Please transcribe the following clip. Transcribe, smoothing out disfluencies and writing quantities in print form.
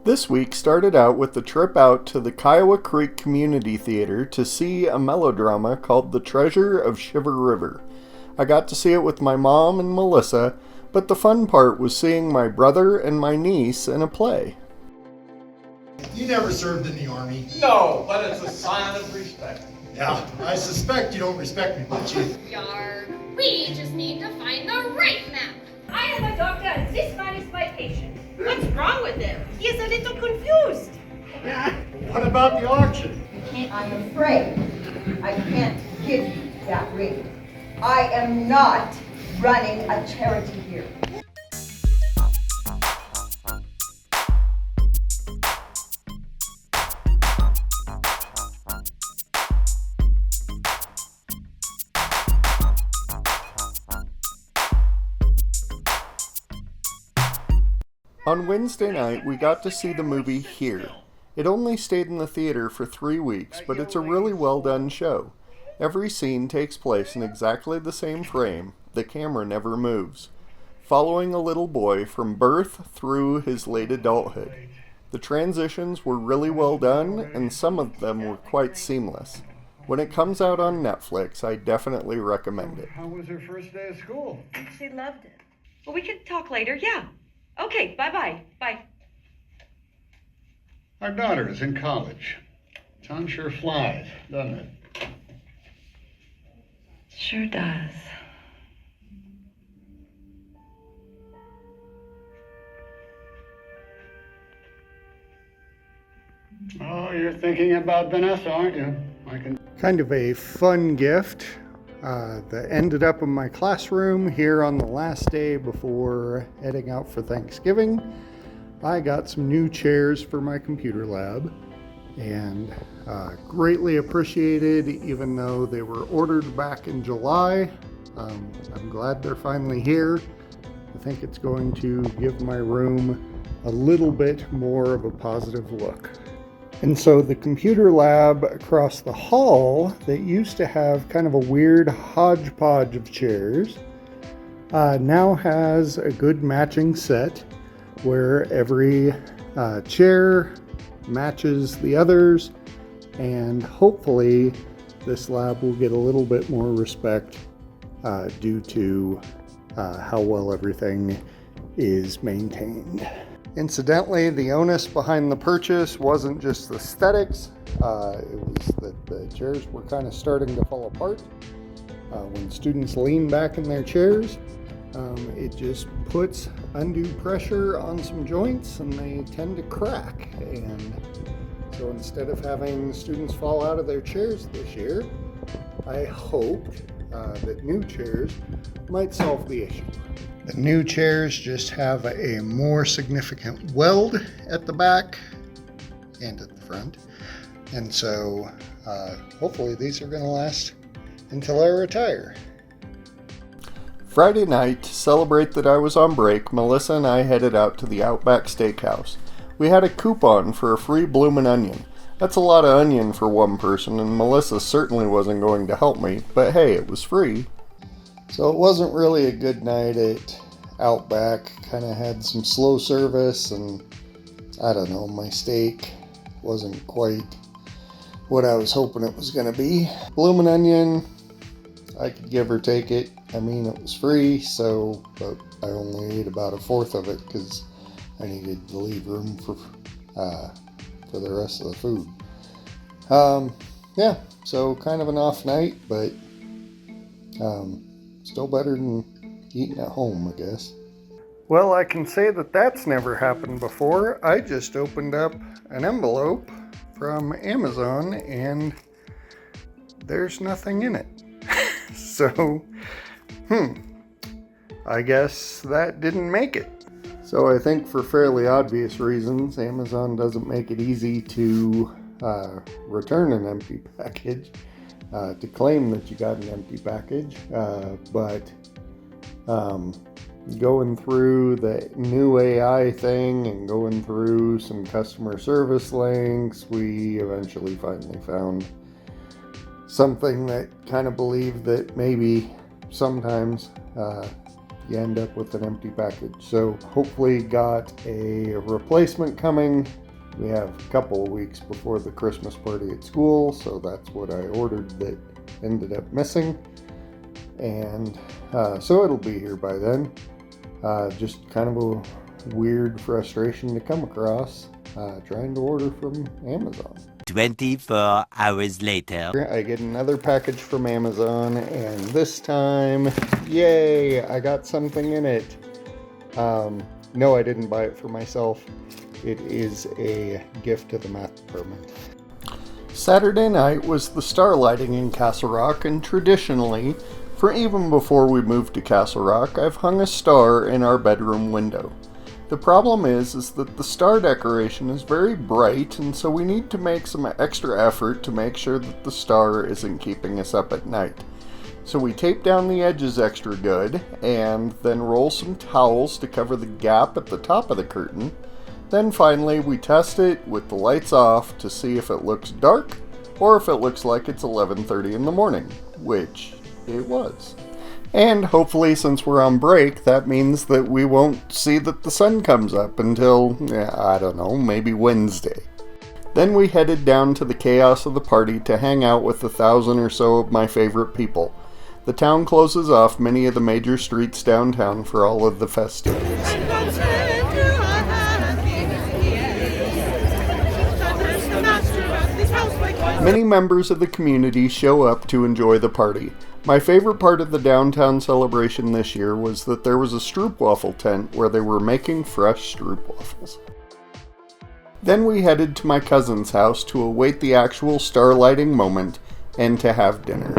This week started out with the trip out to the Kiowa Creek Community Theater to see a melodrama called The Treasure of Shiver River. I got to see it with my mom and Melissa, but the fun part was seeing my brother and my niece in a play. You never served in the Army. No, but it's a sign of respect. Yeah, I suspect you don't respect me, but you... Yarg, we just need to find the right map. I am a doctor and this man is my patient. What's wrong with him? He is a little confused. What about the auction? I'm afraid I can't give you that ring. I am not running a charity here. On Wednesday night, we got to see the movie Here. It only stayed in the theater for 3 weeks, but it's a really well done show. Every scene takes place in exactly the same frame. The camera never moves, following a little boy from birth through his late adulthood. The transitions were really well done, and some of them were quite seamless. When it comes out on Netflix, I definitely recommend it. How was her first day of school? She loved it. Well, we can talk later, yeah. Okay, bye-bye. Bye. Our daughter is in college. Time sure flies, doesn't it? Sure does. Oh, you're thinking about Vanessa, aren't you? Kind of a fun gift that ended up in my classroom here on the last day before heading out for Thanksgiving. I got some new chairs for my computer lab and greatly appreciated, even though they were ordered back in July. I'm glad they're finally here. I think it's going to give my room a little bit more of a positive look. And so the computer lab across the hall that used to have kind of a weird hodgepodge of chairs now has a good matching set where every chair matches the others, and hopefully this lab will get a little bit more respect due to how well everything is maintained. Incidentally, the onus behind the purchase wasn't just aesthetics, it was that the chairs were kind of starting to fall apart. When students lean back in their chairs, it just puts undue pressure on some joints and they tend to crack. And so instead of having students fall out of their chairs this year, I hoped that new chairs might solve the issue. The new chairs just have a more significant weld at the back and at the front. And so hopefully these are going to last until I retire. Friday night, to celebrate that I was on break, Melissa and I headed out to the Outback Steakhouse. We had a coupon for a free bloomin' onion. That's a lot of onion for one person, and Melissa certainly wasn't going to help me, but hey, it was free. So it wasn't really a good night at Outback. Kind of had some slow service, and I don't know, my steak wasn't quite what I was hoping it was going to be. Bloomin' onion, I could give or take it. I mean, it was free, but I only ate about a fourth of it because I needed to leave room for the rest of the food. Yeah, so kind of an off night, but still better than eating at home, I guess. Well, I can say that that's never happened before. I just opened up an envelope from Amazon and there's nothing in it. So, I guess that didn't make it. So I think for fairly obvious reasons, Amazon doesn't make it easy to return an empty package, to claim that you got an empty package, but going through the new AI thing and going through some customer service links, we eventually finally found something that kind of believed that maybe sometimes you end up with an empty package. So hopefully got a replacement coming. We have a couple of weeks before the Christmas party at school, so that's what I ordered that ended up missing. And so it'll be here by then. Just kind of a weird frustration to come across trying to order from Amazon. 24 hours later. I get another package from Amazon, and this time, yay, I got something in it. No, I didn't buy it for myself. It is a gift to the math department. Saturday night was the Starlighting in Castle Rock, and traditionally, for even before we moved to Castle Rock, I've hung a star in our bedroom window. The problem is that the star decoration is very bright, and so we need to make some extra effort to make sure that the star isn't keeping us up at night. So we tape down the edges extra good, and then roll some towels to cover the gap at the top of the curtain. Then finally we test it with the lights off to see if it looks dark, or if it looks like it's 11:30 in the morning, which it was. And hopefully, since we're on break, that means that we won't see that the sun comes up until, I don't know, maybe Wednesday. Then we headed down to the chaos of the party to hang out with 1,000 or so of my favorite people. The town closes off many of the major streets downtown for all of the festivities. Many members of the community show up to enjoy the party. My favorite part of the downtown celebration this year was that there was a stroopwafel tent where they were making fresh stroopwafels. Then we headed to my cousin's house to await the actual starlighting moment and to have dinner.